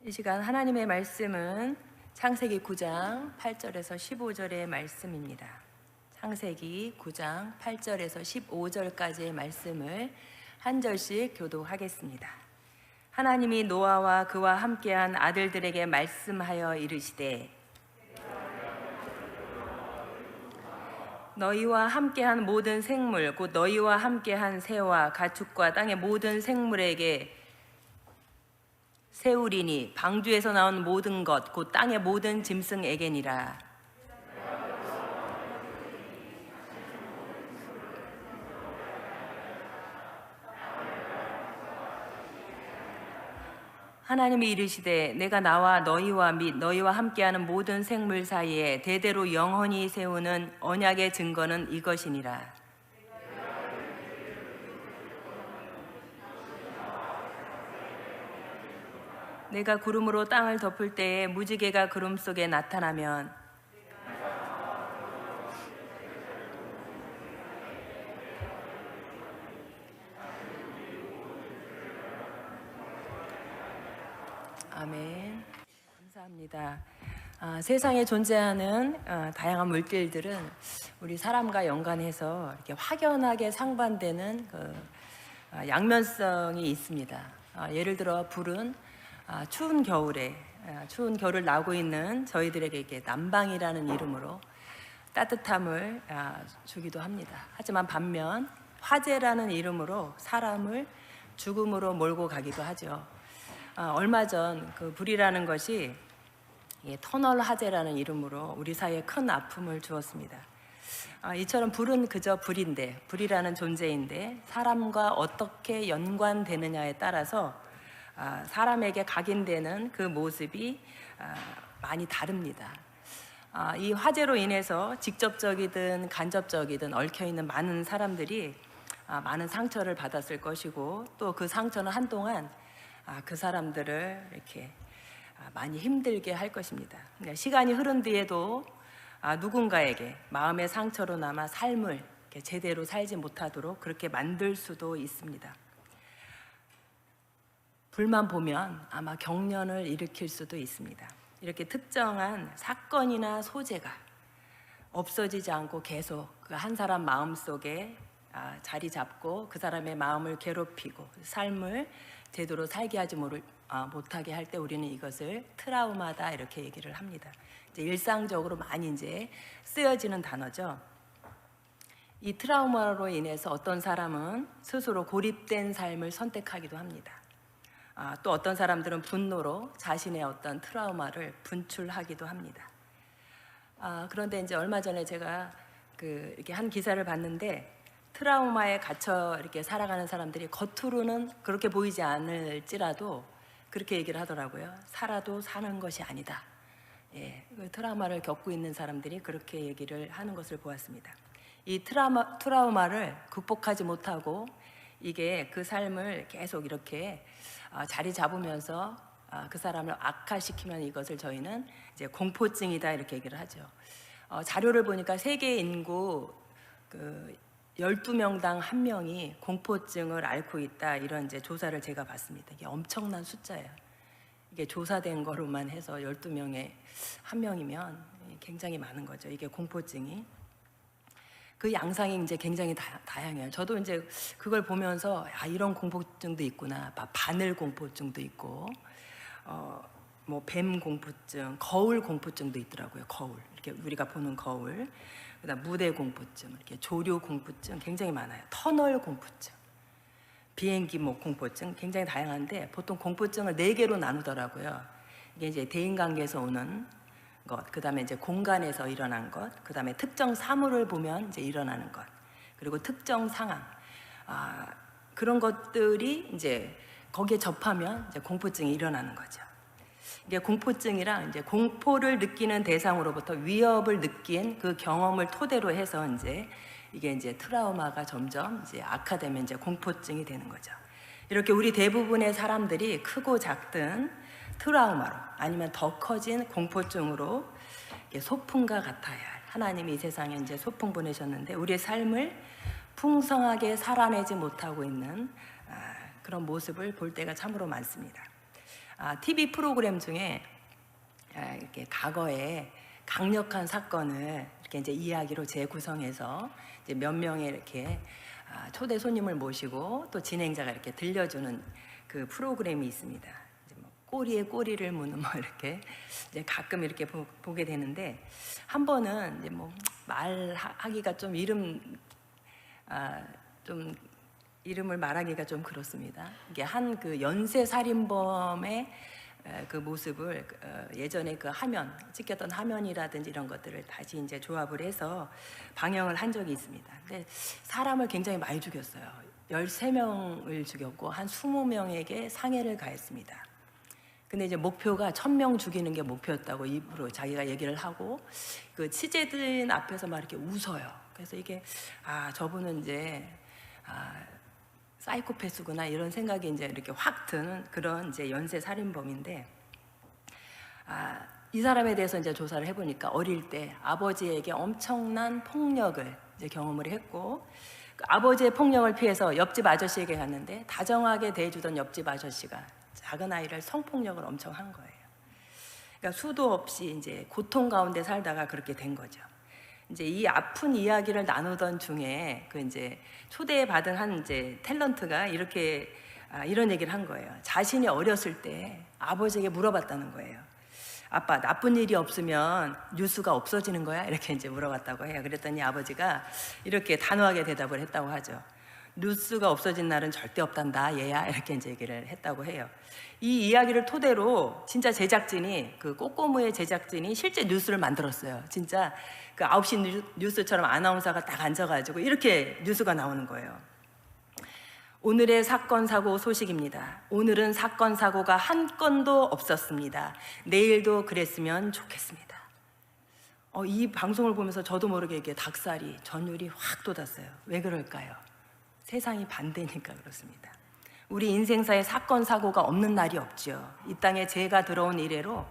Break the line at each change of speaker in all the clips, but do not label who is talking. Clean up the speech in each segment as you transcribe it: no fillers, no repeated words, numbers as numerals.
이 시간 하나님의 말씀은 창세기 9장 8절에서 15절의 말씀입니다. 창세기 9장 8절에서 15절까지의 말씀을 한 절씩 교독하겠습니다. 하나님이 노아와 그와 함께한 아들들에게 말씀하여 이르시되 너희와 함께한 모든 생물 곧 너희와 함께한 새와 가축과 땅의 모든 생물에게 세우리니 방주에서 나온 모든 것 곧 땅의 모든 짐승에게니라. 하나님이 이르시되 내가 나와 너희와 및 너희와 함께하는 모든 생물 사이에 대대로 영원히 세우는 언약의 증거는 이것이니라. 내가 구름으로 땅을 덮을 때에 무지개가 구름 속에 나타나면 아멘. 감사합니다. 세상에 존재하는 다양한 물질들은 우리 사람과 연관해서 이렇게 확연하게 상반되는 양면성이 있습니다. 예를 들어 불은 추운 겨울을 나고 있는 저희들에게 이렇게 난방이라는 이름으로 따뜻함을 주기도 합니다. 하지만 반면 화재라는 이름으로 사람을 죽음으로 몰고 가기도 하죠. 얼마 전 그 불이라는 것이 터널 화재라는 이름으로 우리 사회에 큰 아픔을 주었습니다. 이처럼 불은 그저 불이라는 존재인데 사람과 어떻게 연관되느냐에 따라서 사람에게 각인되는 그 모습이 많이 다릅니다. 이 화재로 인해서 직접적이든 간접적이든 얽혀있는 많은 사람들이 많은 상처를 받았을 것이고 또 그 상처는 한동안 그 사람들을 이렇게 많이 힘들게 할 것입니다. 그러니까 시간이 흐른 뒤에도 누군가에게 마음의 상처로 남아 삶을 제대로 살지 못하도록 그렇게 만들 수도 있습니다. 불만 보면 아마 경련을 일으킬 수도 있습니다. 이렇게 특정한 사건이나 소재가 없어지지 않고 계속 그 한 사람 마음속에 자리 잡고 그 사람의 마음을 괴롭히고 삶을 제대로 살게 하지 못하게 할 때 우리는 이것을 트라우마다 이렇게 얘기를 합니다. 이제 일상적으로 많이 이제 쓰여지는 단어죠. 이 트라우마로 인해서 어떤 사람은 스스로 고립된 삶을 선택하기도 합니다. 또 어떤 사람들은 분노로 자신의 어떤 트라우마를 분출하기도 합니다. 그런데 이제 얼마 전에 제가 이렇게 한 기사를 봤는데 트라우마에 갇혀 이렇게 살아가는 사람들이 겉으로는 그렇게 보이지 않을지라도 그렇게 얘기를 하더라고요. 살아도 사는 것이 아니다. 트라우마를 겪고 있는 사람들이 그렇게 얘기를 하는 것을 보았습니다. 이 트라우마를 극복하지 못하고 이게 그 삶을 계속 이렇게 자리 잡으면서 그 사람을 악화시키면 이것을 저희는 이제 공포증이다 이렇게 얘기를 하죠. 자료를 보니까 세계 인구 12명당 1명이 공포증을 앓고 있다 이런 이제 조사를 제가 봤습니다. 이게 엄청난 숫자예요. 이게 조사된 거로만 해서 12명에 1명이면 굉장히 많은 거죠. 이게 공포증이. 그 양상이 이제 굉장히 다양해요. 저도 이제 그걸 보면서 이런 공포증도 있구나. 바늘 공포증도 있고, 뭐 뱀 공포증, 거울 공포증도 있더라고요. 거울 이렇게 우리가 보는 거울. 그다음 무대 공포증, 이렇게 조류 공포증 굉장히 많아요. 터널 공포증, 비행기 공포증 굉장히 다양한데 보통 공포증을 4개로 나누더라고요. 이게 이제 대인관계에서 오는 것, 그다음에 이제 공간에서 일어난 것, 그다음에 특정 사물을 보면 이제 일어나는 것, 그리고 특정 상황, 그런 것들이 이제 거기에 접하면 이제 공포증이 일어나는 거죠. 이게 공포증이랑 이제 공포를 느끼는 대상으로부터 위협을 느낀 그 경험을 토대로 해서 이게 이제 트라우마가 점점 이제 악화되면 이제 공포증이 되는 거죠. 이렇게 우리 대부분의 사람들이 크고 작든 트라우마로 아니면 더 커진 공포증으로 소풍과 같아야 할 하나님이 이 세상에 이제 소풍 보내셨는데 우리의 삶을 풍성하게 살아내지 못하고 있는 그런 모습을 볼 때가 참으로 많습니다. TV 프로그램 중에 이렇게 과거에 강력한 사건을 이렇게 이제 이야기로 재구성해서 이제 몇 명의 이렇게 초대 손님을 모시고 또 진행자가 이렇게 들려주는 그 프로그램이 있습니다. 이제 뭐 꼬리에 꼬리를 무는 뭐 이렇게 이제 가끔 이렇게 보게 되는데, 한 번은 이제 뭐 말하기가 좀 좀 이름을 말하기가 좀 그렇습니다. 이게 한 그 연쇄 살인범의 그 모습을 예전에 그 화면, 찍혔던 화면이라든지 이런 것들을 다시 이제 조합을 해서 방영을 한 적이 있습니다. 근데 사람을 굉장히 많이 죽였어요. 13명을 죽였고 한 20명에게 상해를 가했습니다. 근데 이제 목표가 1000명 죽이는 게 목표였다고 입으로 자기가 얘기를 하고, 그 취재진 앞에서 막 이렇게 웃어요. 그래서 이게 저분은 이제 사이코패스구나 이런 생각이 이제 이렇게 확 드는 그런 이제 연쇄 살인범인데, 이 사람에 대해서 이제 조사를 해보니까 어릴 때 아버지에게 엄청난 폭력을 이제 경험을 했고, 그 아버지의 폭력을 피해서 옆집 아저씨에게 갔는데 다정하게 대해주던 옆집 아저씨가 작은 아이를 성폭력을 엄청 한 거예요. 그러니까 수도 없이 이제 고통 가운데 살다가 그렇게 된 거죠. 이제 이 아픈 이야기를 나누던 중에 그 이제 초대받은 한 이제 탤런트가 이렇게 이런 얘기를 한 거예요. 자신이 어렸을 때 아버지에게 물어봤다는 거예요. 아빠, 나쁜 일이 없으면 뉴스가 없어지는 거야? 이렇게 이제 물어봤다고 해요. 그랬더니 아버지가 이렇게 단호하게 대답을 했다고 하죠. 뉴스가 없어진 날은 절대 없단다, 얘야. 이렇게 이제 얘기를 했다고 해요. 이 이야기를 토대로 진짜 제작진이, 그 꼬꼬무의 제작진이 실제 뉴스를 만들었어요. 진짜 그 9시 뉴스처럼 아나운서가 딱 앉아가지고 이렇게 뉴스가 나오는 거예요. 오늘의 사건 사고 소식입니다. 오늘은 사건 사고가 한 건도 없었습니다. 내일도 그랬으면 좋겠습니다. 이 방송을 보면서 저도 모르게 이게 닭살이, 전율이 확 돋았어요. 왜 그럴까요? 세상이 반대니까 그렇습니다. 우리 인생사에 사건 사고가 없는 날이 없죠. 이 땅에 죄가 들어온 이래로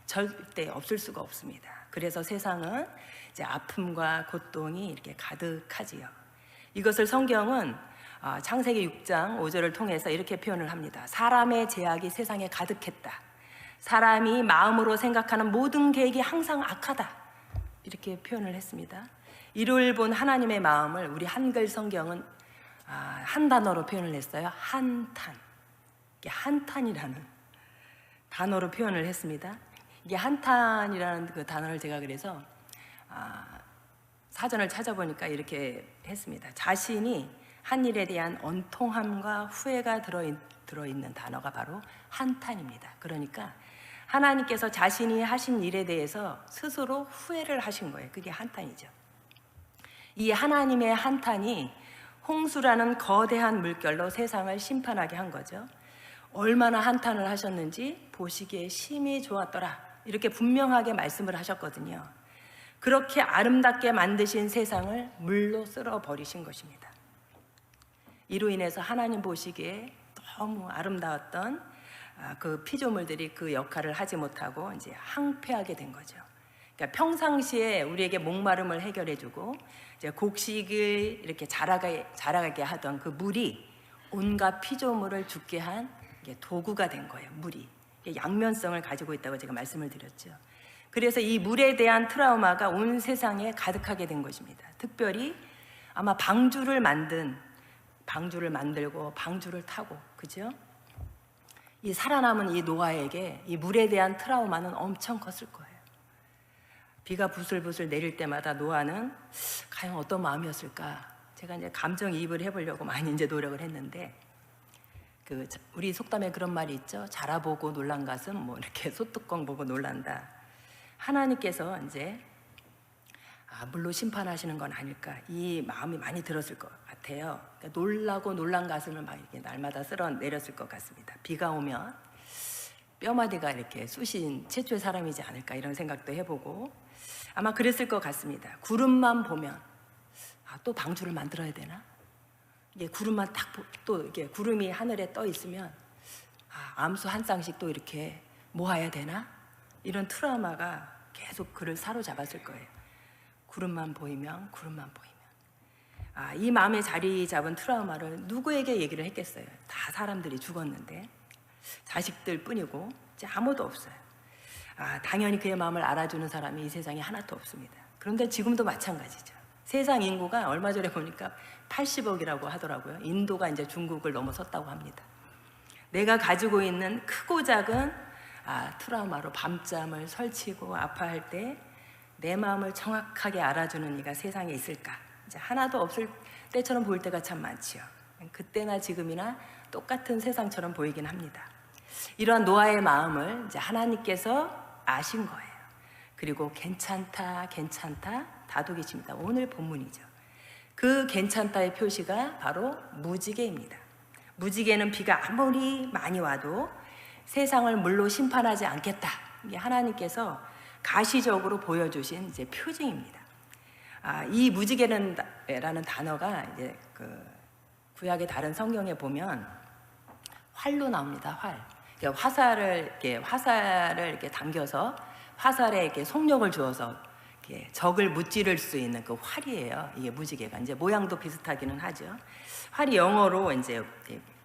절대 없을 수가 없습니다. 그래서 세상은 이제 아픔과 고통이 이렇게 가득하지요. 이것을 성경은 창세기 6장 5절을 통해서 이렇게 표현을 합니다. 사람의 죄악이 세상에 가득했다. 사람이 마음으로 생각하는 모든 계획이 항상 악하다. 이렇게 표현을 했습니다. 이를 본 하나님의 마음을 우리 한글 성경은 한 단어로 표현을 했어요. 한탄. 이게 한탄이라는 단어로 표현을 했습니다. 이게 한탄이라는 그 단어를 제가 그래서 사전을 찾아보니까 이렇게 했습니다. 자신이 한 일에 대한 원통함과 후회가 들어있는 단어가 바로 한탄입니다. 그러니까 하나님께서 자신이 하신 일에 대해서 스스로 후회를 하신 거예요. 그게 한탄이죠. 이 하나님의 한탄이 홍수라는 거대한 물결로 세상을 심판하게 한 거죠. 얼마나 한탄을 하셨는지 보시기에 심히 좋았더라. 이렇게 분명하게 말씀을 하셨거든요. 그렇게 아름답게 만드신 세상을 물로 쓸어버리신 것입니다. 이로 인해서 하나님 보시기에 너무 아름다웠던 그 피조물들이 그 역할을 하지 못하고 이제 항폐하게 된 거죠. 그러니까 평상시에 우리에게 목마름을 해결해주고 이제 곡식을 이렇게 자라게 하던 그 물이 온갖 피조물을 죽게 한 도구가 된 거예요. 물이 양면성을 가지고 있다고 제가 말씀을 드렸죠. 그래서 이 물에 대한 트라우마가 온 세상에 가득하게 된 것입니다. 특별히 아마 방주를 만들고 방주를 타고, 그죠? 이 살아남은 이 노아에게 이 물에 대한 트라우마는 엄청 컸을 거예요. 비가 부슬부슬 내릴 때마다 노아는 과연 어떤 마음이었을까? 제가 이제 감정이입을 해보려고 많이 이제 노력을 했는데, 우리 속담에 그런 말이 있죠. 자라보고 놀란 가슴, 뭐 이렇게 소뚜껑 보고 놀란다. 하나님께서 이제 물로 심판하시는 건 아닐까, 이 마음이 많이 들었을 것 같아요. 그러니까 놀라고 놀란 가슴을 막 이렇게 날마다 쓸어 내렸을 것 같습니다. 비가 오면 뼈마디가 이렇게 쑤신 최초의 사람이지 않을까 이런 생각도 해보고 아마 그랬을 것 같습니다. 구름만 보면 또 방주를 만들어야 되나? 이게 구름만 또 이게 구름이 하늘에 떠 있으면 암수 한 쌍씩 또 이렇게 모아야 되나? 이런 트라우마가 계속 그를 사로잡았을 거예요. 구름만 보이면. 이 마음에 자리 잡은 트라우마를 누구에게 얘기를 했겠어요? 다 사람들이 죽었는데. 자식들 뿐이고 이제 아무도 없어요. 당연히 그의 마음을 알아주는 사람이 이 세상에 하나도 없습니다. 그런데 지금도 마찬가지죠. 세상 인구가 얼마 전에 보니까 80억이라고 하더라고요. 인도가 이제 중국을 넘어섰다고 합니다. 내가 가지고 있는 크고 작은 트라우마로 밤잠을 설치고 아파할 때 내 마음을 정확하게 알아주는 이가 세상에 있을까? 이제 하나도 없을 때처럼 보일 때가 참 많지요. 그때나 지금이나 똑같은 세상처럼 보이긴 합니다. 이러한 노아의 마음을 이제 하나님께서 아신 거예요. 그리고 괜찮다, 괜찮다 다독이십니다. 오늘 본문이죠. 그 괜찮다의 표시가 바로 무지개입니다. 무지개는 비가 아무리 많이 와도 세상을 물로 심판하지 않겠다. 이게 하나님께서 가시적으로 보여주신 이제 표징입니다. 이 무지개라는 단어가 이제 그 구약의 다른 성경에 보면 활로 나옵니다. 활. 그러니까 화살을 이렇게 당겨서 화살에 이렇게 속력을 주어서 이렇게 적을 무찌를 수 있는 그 활이에요. 이게 무지개가 이제 모양도 비슷하기는 하죠. 활이 영어로 이제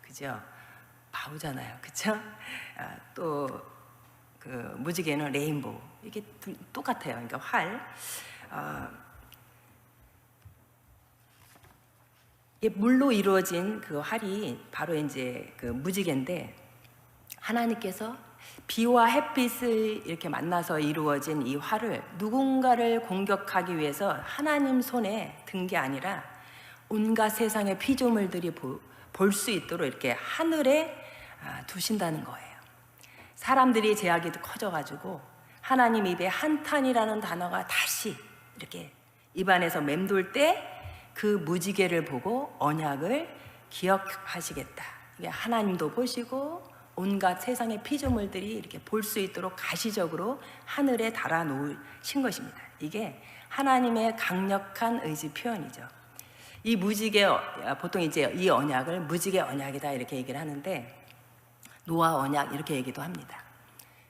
그죠? 바우잖아요, 그렇죠? 또 그 무지개는 레인보우. 이게 똑같아요. 그러니까 활. 이게 물로 이루어진 그 활이 바로 이제 그 무지개인데 하나님께서 비와 햇빛을 이렇게 만나서 이루어진 이 활을 누군가를 공격하기 위해서 하나님 손에 든 게 아니라 온갖 세상의 피조물들이 볼 수 있도록 이렇게 하늘에 두신다는 거예요. 사람들이 제약이 커져가지고 하나님 입에 한탄이라는 단어가 다시 이렇게 입안에서 맴돌 때 그 무지개를 보고 언약을 기억하시겠다. 하나님도 보시고 온갖 세상의 피조물들이 이렇게 볼 수 있도록 가시적으로 하늘에 달아 놓으신 것입니다. 이게 하나님의 강력한 의지 표현이죠. 이 무지개, 보통 이제 이 언약을 무지개 언약이다 이렇게 얘기를 하는데 노아 언약 이렇게 얘기도 합니다.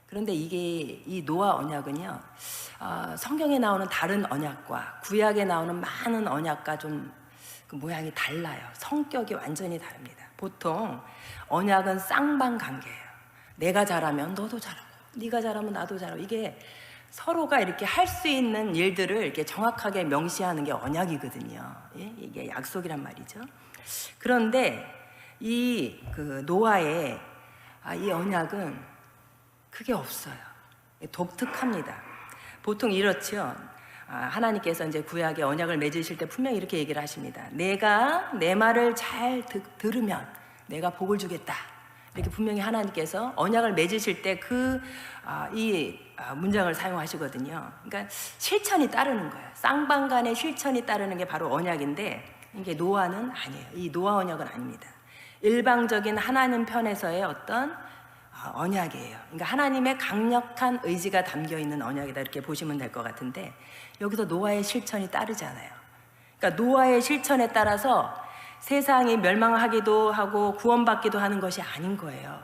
그런데 이 노아 언약은요, 성경에 나오는 다른 언약과 구약에 나오는 많은 언약과 좀 그 모양이 달라요. 성격이 완전히 다릅니다. 보통 언약은 쌍방 관계예요. 내가 잘하면 너도 잘하고, 네가 잘하면 나도 잘하고, 이게 서로가 이렇게 할 수 있는 일들을 이렇게 정확하게 명시하는 게 언약이거든요. 예? 이게 약속이란 말이죠. 그런데 그 노아의 이 언약은 그게 없어요. 독특합니다. 보통 이렇죠. 하나님께서 이제 구약의 언약을 맺으실 때 분명히 이렇게 얘기를 하십니다. 내가 내 말을 잘 들으면 내가 복을 주겠다. 이렇게 분명히 하나님께서 언약을 맺으실 때 이 문장을 사용하시거든요. 그러니까 실천이 따르는 거예요. 쌍방 간의 실천이 따르는 게 바로 언약인데 이게 노아는 아니에요. 이 노아 언약은 아닙니다. 일방적인 하나님 편에서의 어떤 언약이에요. 그러니까 하나님의 강력한 의지가 담겨 있는 언약이다 이렇게 보시면 될 것 같은데 여기서 노아의 실천이 따르잖아요. 그러니까 노아의 실천에 따라서 세상이 멸망하기도 하고 구원받기도 하는 것이 아닌 거예요.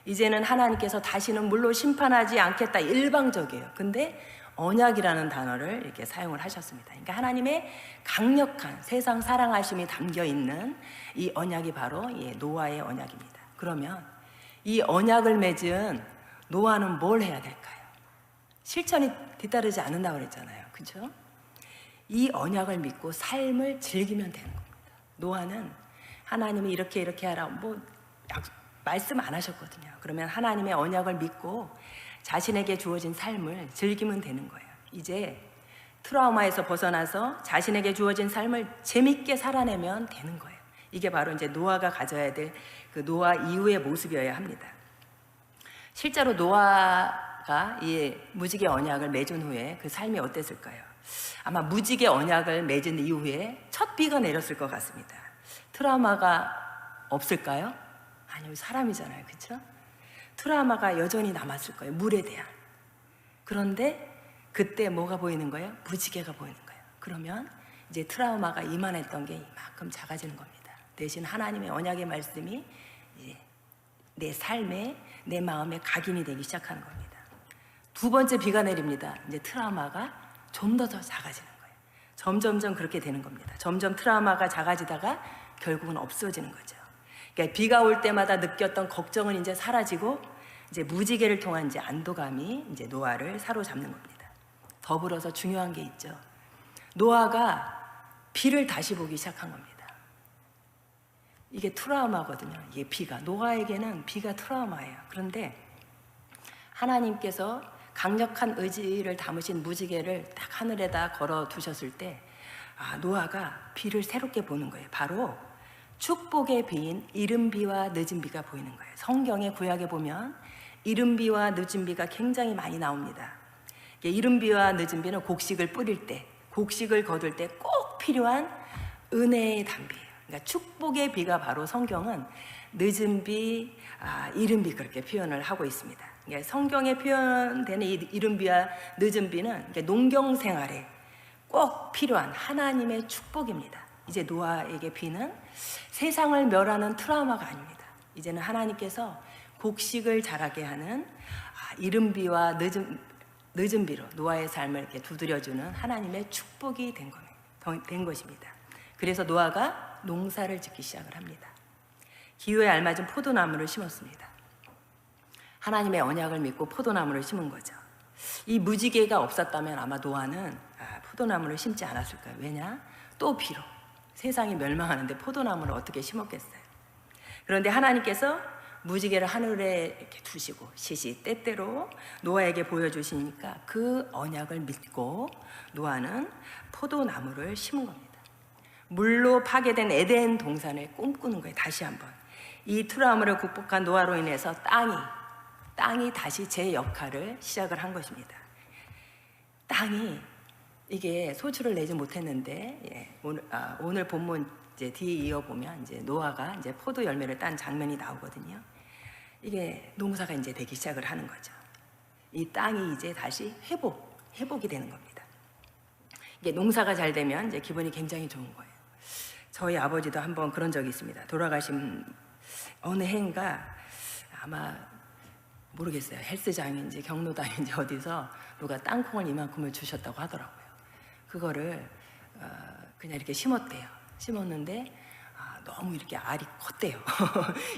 이제는 하나님께서 다시는 물로 심판하지 않겠다 일방적이에요. 근데 언약이라는 단어를 이렇게 사용을 하셨습니다. 그러니까 하나님의 강력한 세상 사랑하심이 담겨 있는 이 언약이 바로 노아의 언약입니다. 그러면 이 언약을 맺은 노아는 뭘 해야 될까요? 실천이 뒤따르지 않는다고 그랬잖아요. 그죠? 이 언약을 믿고 삶을 즐기면 되는 겁니다. 노아는 하나님이 이렇게 하라 말씀 안 하셨거든요. 그러면 하나님의 언약을 믿고 자신에게 주어진 삶을 즐기면 되는 거예요. 이제 트라우마에서 벗어나서 자신에게 주어진 삶을 재밌게 살아내면 되는 거예요. 이게 바로 이제 노아가 가져야 될 그 노아 이후의 모습이어야 합니다. 실제로 노아가 이 무지개 언약을 맺은 후에 그 삶이 어땠을까요? 아마 무지개 언약을 맺은 이후에 첫 비가 내렸을 것 같습니다. 트라우마가 없을까요? 아니요, 사람이잖아요, 그렇죠? 트라우마가 여전히 남았을 거예요, 물에 대한. 그런데 그때 뭐가 보이는 거예요? 무지개가 보이는 거예요. 그러면 이제 트라우마가 이만했던 게 이만큼 작아지는 겁니다. 대신 하나님의 언약의 말씀이 이제 내 삶에, 내 마음에 각인이 되기 시작하는 겁니다. 두 번째 비가 내립니다. 이제 트라우마가 좀 더 작아지는 거예요. 점점점 그렇게 되는 겁니다. 점점 트라우마가 작아지다가 결국은 없어지는 거죠. 그러니까 비가 올 때마다 느꼈던 걱정은 이제 사라지고 이제 무지개를 통한 이제 안도감이 이제 노아를 사로잡는 겁니다. 더불어서 중요한 게 있죠. 노아가 비를 다시 보기 시작한 겁니다. 이게 트라우마거든요. 이게 비가, 노아에게는 비가 트라우마예요. 그런데 하나님께서 강력한 의지를 담으신 무지개를 딱 하늘에다 걸어 두셨을 때 노아가 비를 새롭게 보는 거예요. 바로 축복의 비인 이른 비와 늦은 비가 보이는 거예요. 성경의 구약에 보면 이른 비와 늦은 비가 굉장히 많이 나옵니다. 이른 비와 늦은 비는 곡식을 뿌릴 때, 곡식을 거둘 때 꼭 필요한 은혜의 단비예요. 그러니까 축복의 비가 바로 성경은 늦은 비, 이른 비 그렇게 표현을 하고 있습니다. 그러니까 성경에 표현되는 이 이른 비와 늦은 비는 농경 생활에 꼭 필요한 하나님의 축복입니다. 이제 노아에게 비는 세상을 멸하는 트라우마가 아닙니다. 이제는 하나님께서 곡식을 자라게 하는 이른 비와 늦은 비로 노아의 삶을 이렇게 두드려주는 하나님의 축복이 된 것입니다. 그래서 노아가 농사를 짓기 시작을 합니다. 기후에 알맞은 포도나무를 심었습니다. 하나님의 언약을 믿고 포도나무를 심은 거죠. 이 무지개가 없었다면 아마 노아는 포도나무를 심지 않았을까요? 왜냐? 또 비로 세상이 멸망하는데 포도나무를 어떻게 심었겠어요? 그런데 하나님께서 무지개를 하늘에 이렇게 두시고 시시때때로 노아에게 보여주시니까 그 언약을 믿고 노아는 포도나무를 심은 겁니다. 물로 파괴된 에덴 동산을 꿈꾸는 거예요. 다시 한번 이 트라우마를 극복한 노아로 인해서 땅이 다시 제 역할을 시작을 한 것입니다. 땅이 이게 소출을 내지 못했는데 오늘 본문 이제 뒤에 이어보면 이제 노아가 이제 포도 열매를 딴 장면이 나오거든요. 이게 농사가 이제 되기 시작을 하는 거죠. 이 땅이 이제 다시 회복이 되는 겁니다. 이게 농사가 잘 되면 이제 기분이 굉장히 좋은 거예요. 저희 아버지도 한번 그런 적이 있습니다. 돌아가신 어느 해인가 아마 모르겠어요. 헬스장인지 경로당인지 어디서 누가 땅콩을 이만큼을 주셨다고 하더라고요. 그거를 그냥 이렇게 심었대요. 심었는데 너무 이렇게 알이 컸대요.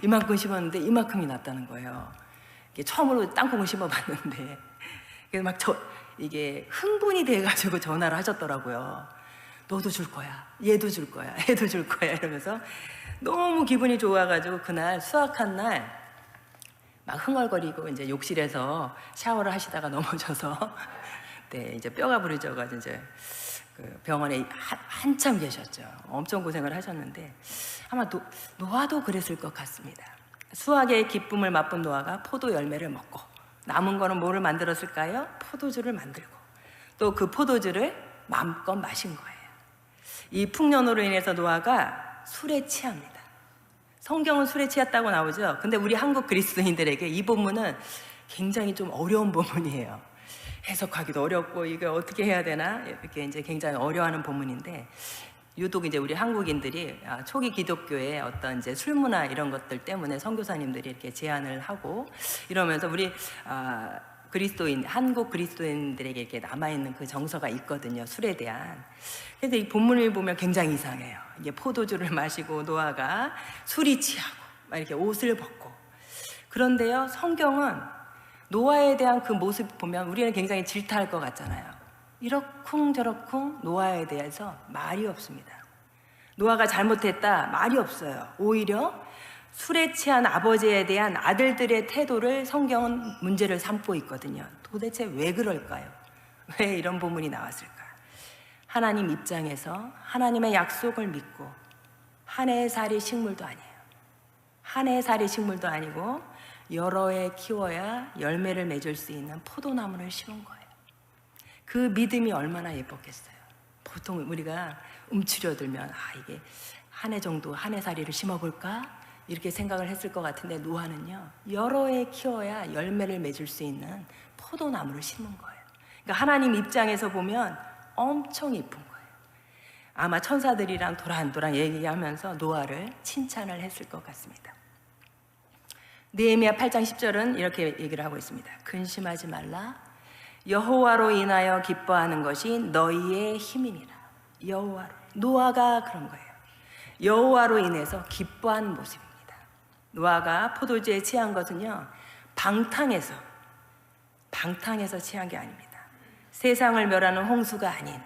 이만큼 심었는데 이만큼이 났다는 거예요. 이게 처음으로 땅콩을 심어봤는데 그래서 막 이게 흥분이 돼가지고 전화를 하셨더라고요. 너도 줄 거야, 얘도 줄 거야, 애도 줄 거야 이러면서 너무 기분이 좋아가지고 그날 수확한 날 막 흥얼거리고 이제 욕실에서 샤워를 하시다가 넘어져서 네, 이제 뼈가 부러져가지고 이제 그 병원에 한참 계셨죠. 엄청 고생을 하셨는데 아마 노아도 그랬을 것 같습니다. 수확의 기쁨을 맛본 노아가 포도 열매를 먹고 남은 거는 뭐를 만들었을까요? 포도주를 만들고 또 그 포도주를 마음껏 마신 거예요. 이 풍년으로 인해서 노아가 술에 취합니다. 성경은 술에 취했다고 나오죠. 근데 우리 한국 그리스도인들에게 이 본문은 굉장히 좀 어려운 본문이에요. 해석하기도 어렵고 이게 어떻게 해야 되나 이렇게 이제 굉장히 어려워하는 본문인데 유독 이제 우리 한국인들이 초기 기독교의 어떤 이제 술 문화 이런 것들 때문에 선교사님들이 이렇게 제안을 하고 이러면서 우리 한국 그리스도인들에게 이렇게 남아있는 그 정서가 있거든요. 술에 대한. 그래서 이 본문을 보면 굉장히 이상해요. 이게 포도주를 마시고 노아가 술이 취하고 막 이렇게 옷을 벗고. 그런데요, 성경은 노아에 대한 그 모습 보면 우리는 굉장히 질타할 것 같잖아요. 이러쿵저러쿵 노아에 대해서 말이 없습니다. 노아가 잘못했다 말이 없어요. 오히려 술에 취한 아버지에 대한 아들들의 태도를 성경은 문제를 삼고 있거든요. 도대체 왜 그럴까요? 왜 이런 본문이 나왔을까? 하나님 입장에서 하나님의 약속을 믿고 한 해의 살이 식물도 아니에요. 한 해의 살이 식물도 아니고 여러 해 키워야 열매를 맺을 수 있는 포도나무를 심은 거예요. 그 믿음이 얼마나 예뻤겠어요. 보통 우리가 움츠려들면 이게 한 해 정도 한 해 살이를 심어볼까? 이렇게 생각을 했을 것 같은데 노아는요, 여러 해 키워야 열매를 맺을 수 있는 포도나무를 심은 거예요. 그러니까 하나님 입장에서 보면 엄청 이쁜 거예요. 아마 천사들이랑 도란도란 얘기하면서 노아를 칭찬을 했을 것 같습니다. 느헤미야 8장 10절은 이렇게 얘기를 하고 있습니다. 근심하지 말라. 여호와로 인하여 기뻐하는 것이 너희의 힘이니라. 여호와로. 노아가 그런 거예요. 여호와로 인해서 기뻐한 모습입니다. 노아가 포도주에 취한 것은요, 방탕해서 취한 게 아닙니다. 세상을 멸하는 홍수가 아닌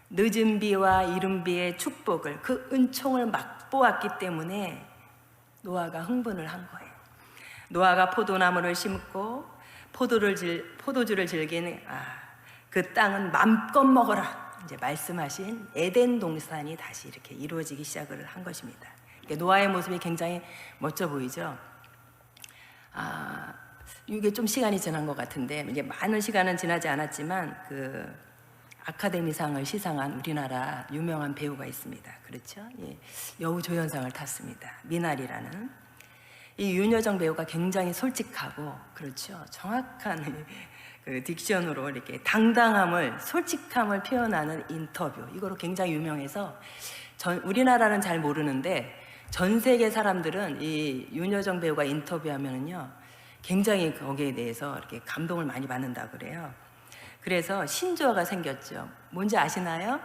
늦은 비와 이른 비의 축복을, 그 은총을 맛보았기 때문에 노아가 흥분을 한 거예요. 노아가 포도나무를 심고 포도주를 즐긴 그 땅은 맘껏 먹어라, 이제 말씀하신 에덴 동산이 다시 이렇게 이루어지기 시작을 한 것입니다. 노아의 모습이 굉장히 멋져 보이죠. 이게 좀 시간이 지난 것 같은데, 이게 많은 시간은 지나지 않았지만 그 아카데미상을 시상한 우리나라 유명한 배우가 있습니다. 그렇죠? 예, 여우조연상을 탔습니다. 미나리라는. 이 윤여정 배우가 굉장히 솔직하고, 그렇죠, 정확한 그 딕션으로 이렇게 당당함을, 솔직함을 표현하는 인터뷰, 이거로 굉장히 유명해서 우리나라는 잘 모르는데 전 세계 사람들은 이 윤여정 배우가 인터뷰하면은요, 굉장히 거기에 대해서 이렇게 감동을 많이 받는다 그래요. 그래서 신조어가 생겼죠. 뭔지 아시나요?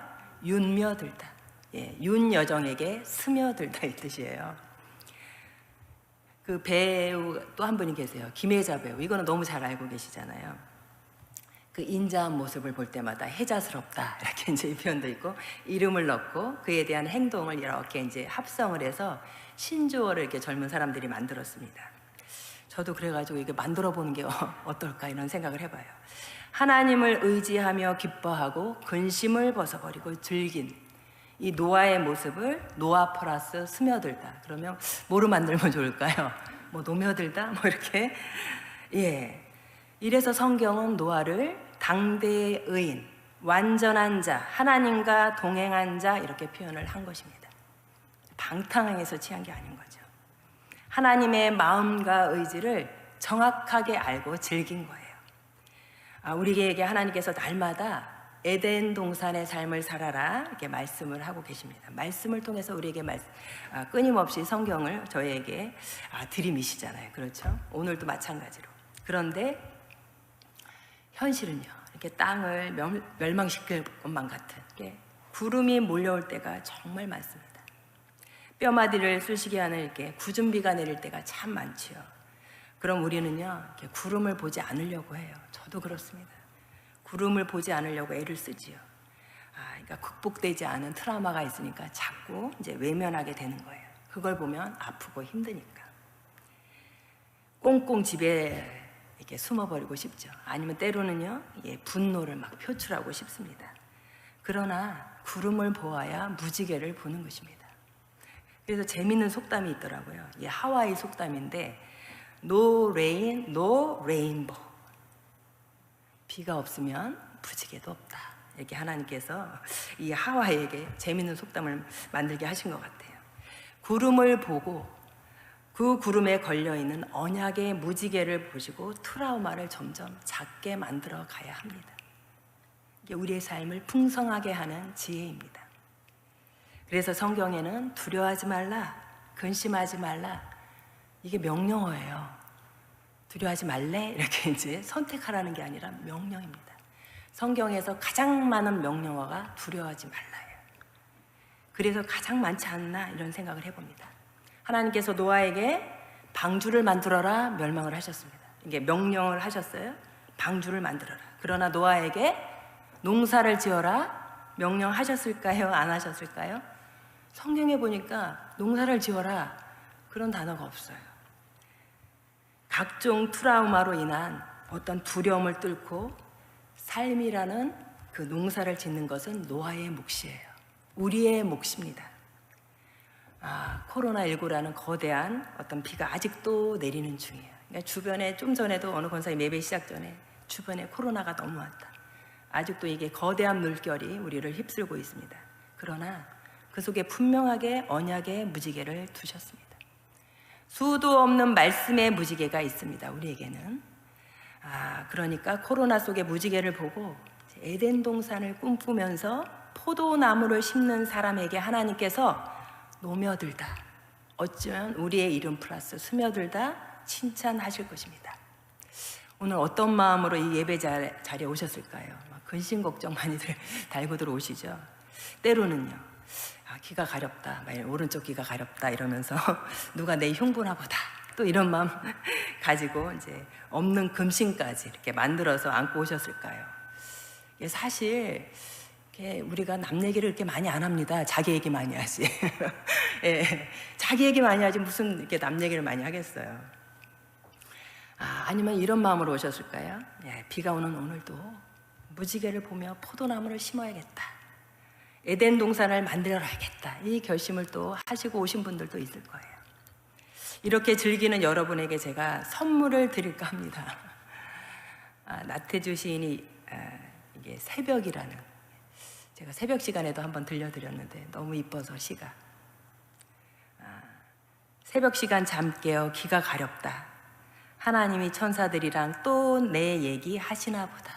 윤며들다. 예, 윤여정에게 스며들다, 이 뜻이에요. 그 배우 또 한 분이 계세요. 김혜자 배우. 이거는 너무 잘 알고 계시잖아요. 그 인자한 모습을 볼 때마다 혜자스럽다, 이렇게 이제 이 표현도 있고, 이름을 넣고 그에 대한 행동을 이렇게 이제 합성을 해서 신조어를 이렇게 젊은 사람들이 만들었습니다. 저도 그래가지고 이게 만들어 보는 게 어떨까, 이런 생각을 해봐요. 하나님을 의지하며 기뻐하고 근심을 벗어버리고 즐긴 이 노아의 모습을 노아 플러스 스며들다. 그러면 뭐로 만들면 좋을까요? 뭐 노며들다? 뭐 이렇게. 예. 이래서 성경은 노아를 당대의 의인, 완전한 자, 하나님과 동행한 자, 이렇게 표현을 한 것입니다. 방탕해서 취한 게 아닌 거죠. 하나님의 마음과 의지를 정확하게 알고 즐긴 거예요. 우리에게 하나님께서 날마다 에덴 동산의 삶을 살아라, 이렇게 말씀을 하고 계십니다. 말씀을 통해서 우리에게 끊임없이 성경을 저희에게 들이미시잖아요. 그렇죠? 오늘도 마찬가지로. 그런데 현실은요, 이렇게 땅을 멸망시킬 것만 같은 구름이 몰려올 때가 정말 많습니다. 뼈마디를 쑤시게 하는 이렇게 굳은 비가 내릴 때가 참 많지요. 그럼 우리는요, 이렇게 구름을 보지 않으려고 해요. 저도 그렇습니다. 구름을 보지 않으려고 애를 쓰지요. 그러니까 극복되지 않은 트라우마가 있으니까 자꾸 이제 외면하게 되는 거예요. 그걸 보면 아프고 힘드니까. 꽁꽁 집에 이렇게 숨어버리고 싶죠. 아니면 때로는요, 분노를 막 표출하고 싶습니다. 그러나 구름을 보아야 무지개를 보는 것입니다. 그래서 재밌는 속담이 있더라고요. 하와이 속담인데, No rain, no rainbow. 비가 없으면 무지개도 없다. 이렇게 하나님께서 이 하와이에게 재밌는 속담을 만들게 하신 것 같아요. 구름을 보고 그 구름에 걸려있는 언약의 무지개를 보시고 트라우마를 점점 작게 만들어 가야 합니다. 이게 우리의 삶을 풍성하게 하는 지혜입니다. 그래서 성경에는 두려워하지 말라, 근심하지 말라, 이게 명령어예요. 두려워하지 말래? 이렇게 이제 선택하라는 게 아니라 명령입니다. 성경에서 가장 많은 명령어가 두려워하지 말라예요. 그래서 가장 많지 않나, 이런 생각을 해봅니다. 하나님께서 노아에게 방주를 만들어라 멸망을 하셨습니다. 이게 명령을 하셨어요. 방주를 만들어라. 그러나 노아에게 농사를 지어라 명령하셨을까요? 안 하셨을까요? 성경에 보니까 농사를 지어라, 그런 단어가 없어요. 각종 트라우마로 인한 어떤 두려움을 뚫고 삶이라는 그 농사를 짓는 것은 노아의 몫이에요. 우리의 몫입니다. 코로나19라는 거대한 어떤 비가 아직도 내리는 중이에요. 그러니까 주변에, 좀 전에도 어느 권사님 예배 시작 전에 주변에 코로나가 너무 많다. 아직도 이게 거대한 물결이 우리를 휩쓸고 있습니다. 그러나 그 속에 분명하게 언약의 무지개를 두셨습니다. 수도 없는 말씀의 무지개가 있습니다. 우리에게는. 그러니까 코로나 속의 무지개를 보고 에덴 동산을 꿈꾸면서 포도나무를 심는 사람에게 하나님께서 노며들다, 어쩌면 우리의 이름 플러스 스며들다 칭찬하실 것입니다. 오늘 어떤 마음으로 이 예배 자리에 오셨을까요? 근심 걱정 많이들 달고 들어오시죠. 때로는요, 귀가 가렵다, 오른쪽 귀가 가렵다 이러면서 누가 내 흉부나 보다, 또 이런 마음 가지고 이제 없는 금신까지 이렇게 만들어서 안고 오셨을까요? 이게 사실 우리가 남 얘기를 이렇게 많이 안 합니다. 자기 얘기 많이 하지. 예, 자기 얘기 많이 하지 무슨 이렇게 남 얘기를 많이 하겠어요. 아니면 이런 마음으로 오셨을까요? 예, 비가 오는 오늘도 무지개를 보며 포도나무를 심어야겠다, 에덴 동산을 만들어야겠다, 이 결심을 또 하시고 오신 분들도 있을 거예요. 이렇게 즐기는 여러분에게 제가 선물을 드릴까 합니다. 나태주 시인이 이게 새벽이라는, 제가 새벽 시간에도 한번 들려드렸는데 너무 이뻐서 시가, 새벽 시간 잠 깨어 귀가 가렵다, 하나님이 천사들이랑 또 내 얘기 하시나 보다.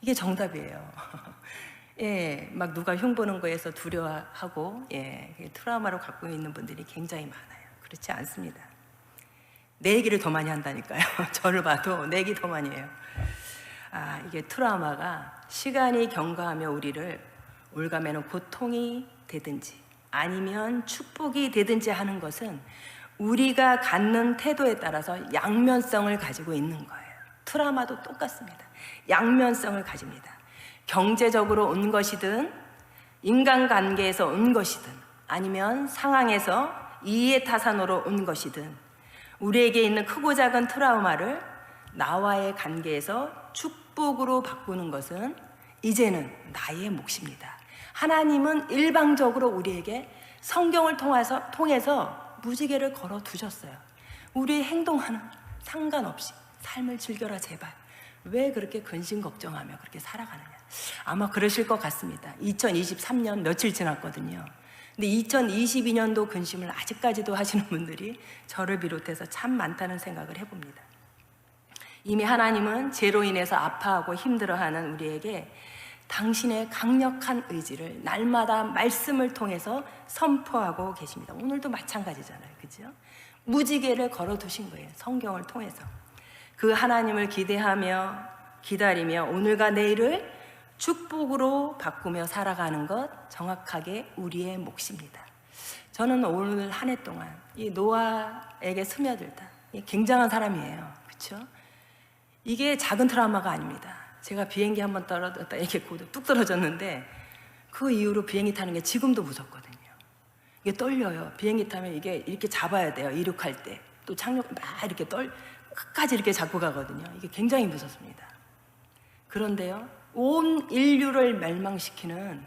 이게 정답이에요. 예, 막 누가 흉보는 거에서 두려워하고, 예, 트라우마로 갖고 있는 분들이 굉장히 많아요. 그렇지 않습니다. 내 얘기를 더 많이 한다니까요. 저를 봐도 내 얘기 더 많이 해요. 이게 트라우마가 시간이 경과하며 우리를 올가매는 고통이 되든지 아니면 축복이 되든지 하는 것은 우리가 갖는 태도에 따라서 양면성을 가지고 있는 거예요. 트라우마도 똑같습니다. 양면성을 가집니다. 경제적으로 온 것이든 인간관계에서 온 것이든 아니면 상황에서 이해타산으로 온 것이든 우리에게 있는 크고 작은 트라우마를 나와의 관계에서 축복으로 바꾸는 것은 이제는 나의 몫입니다. 하나님은 일방적으로 우리에게 성경을 통해서 무지개를 걸어 두셨어요. 우리의 행동하는 상관없이 삶을 즐겨라 제발. 왜 그렇게 근심 걱정하며 그렇게 살아가느냐. 아마 그러실 것 같습니다. 2023년 며칠 지났거든요. 근데 2022년도 근심을 아직까지도 하시는 분들이 저를 비롯해서 참 많다는 생각을 해봅니다. 이미 하나님은 죄로 인해서 아파하고 힘들어하는 우리에게 당신의 강력한 의지를 날마다 말씀을 통해서 선포하고 계십니다. 오늘도 마찬가지잖아요. 그죠? 무지개를 걸어두신 거예요. 성경을 통해서. 그 하나님을 기대하며 기다리며 오늘과 내일을 축복으로 바꾸며 살아가는 것 정확하게 우리의 몫입니다. 저는 오늘 한 해 동안 이 노아에게 스며들다. 굉장한 사람이에요. 그렇죠? 이게 작은 트라우마가 아닙니다. 제가 비행기 한번 떨어졌다 이렇게 뚝 떨어졌는데 그 이후로 비행기 타는 게 지금도 무섭거든요. 이게 떨려요. 비행기 타면 이게 이렇게 잡아야 돼요. 이륙할 때. 또 착륙 막 이렇게 끝까지 이렇게 잡고 가거든요. 이게 굉장히 무섭습니다. 그런데요, 온 인류를 멸망시키는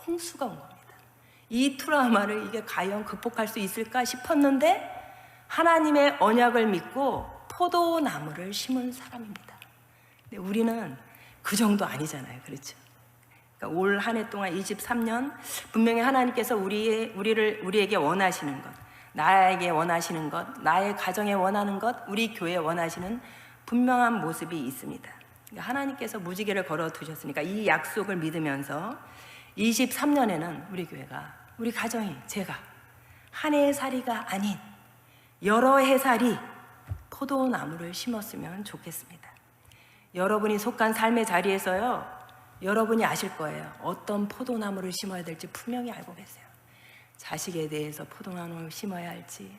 홍수가 온 겁니다. 이 트라우마를 이게 과연 극복할 수 있을까 싶었는데 하나님의 언약을 믿고 포도나무를 심은 사람입니다. 근데 우리는 그 정도 아니잖아요. 그렇죠? 그러니까 올 한 해 동안 23년 분명히 하나님께서 우리에게 원하시는 것, 나에게 원하시는 것, 나의 가정에 원하는 것, 우리 교회에 원하시는 분명한 모습이 있습니다. 그러니까 하나님께서 무지개를 걸어 두셨으니까 이 약속을 믿으면서 23년에는 우리 교회가, 우리 가정이, 제가 한 해의 살이가 아닌 여러 해살이 포도나무를 심었으면 좋겠습니다. 여러분이 속한 삶의 자리에서요, 여러분이 아실 거예요. 어떤 포도나무를 심어야 될지 분명히 알고 계세요. 자식에 대해서 포도나무를 심어야 할지,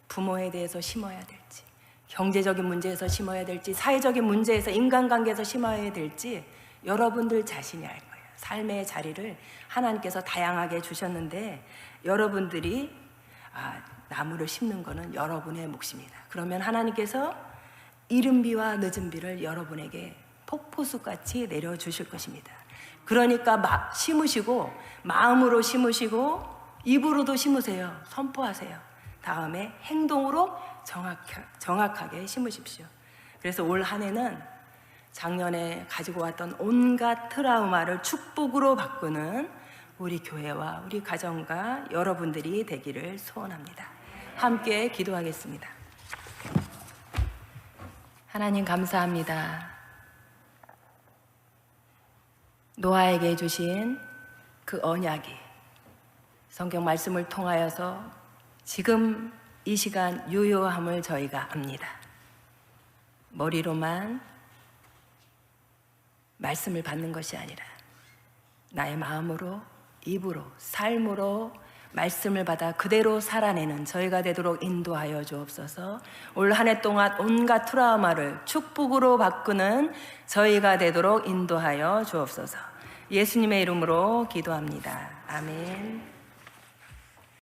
부모에 대해서 심어야 될지, 경제적인 문제에서 심어야 될지, 사회적인 문제에서 인간관계에서 심어야 될지 여러분들 자신이 알 거예요. 삶의 자리를 하나님께서 다양하게 주셨는데 여러분들이 나무를 심는 거는 여러분의 몫입니다. 그러면 하나님께서 이른 비와 늦은 비를 여러분에게 폭포수같이 내려주실 것입니다. 그러니까 심으시고 마음으로 심으시고 입으로도 심으세요. 선포하세요. 다음에 행동으로 정확하게 심으십시오. 그래서 올 한 해는 작년에 가지고 왔던 온갖 트라우마를 축복으로 바꾸는 우리 교회와 우리 가정과 여러분들이 되기를 소원합니다. 함께 기도하겠습니다. 하나님 감사합니다. 노아에게 주신 그 언약이 성경 말씀을 통하여서 지금 이 시간 유효함을 저희가 압니다. 머리로만 말씀을 받는 것이 아니라 나의 마음으로 입으로, 삶으로 말씀을 받아 그대로 살아내는 저희가 되도록 인도하여 주옵소서. 올 한 해 동안 온갖 트라우마를 축복으로 바꾸는 저희가 되도록 인도하여 주옵소서. 예수님의 이름으로 기도합니다. 아멘.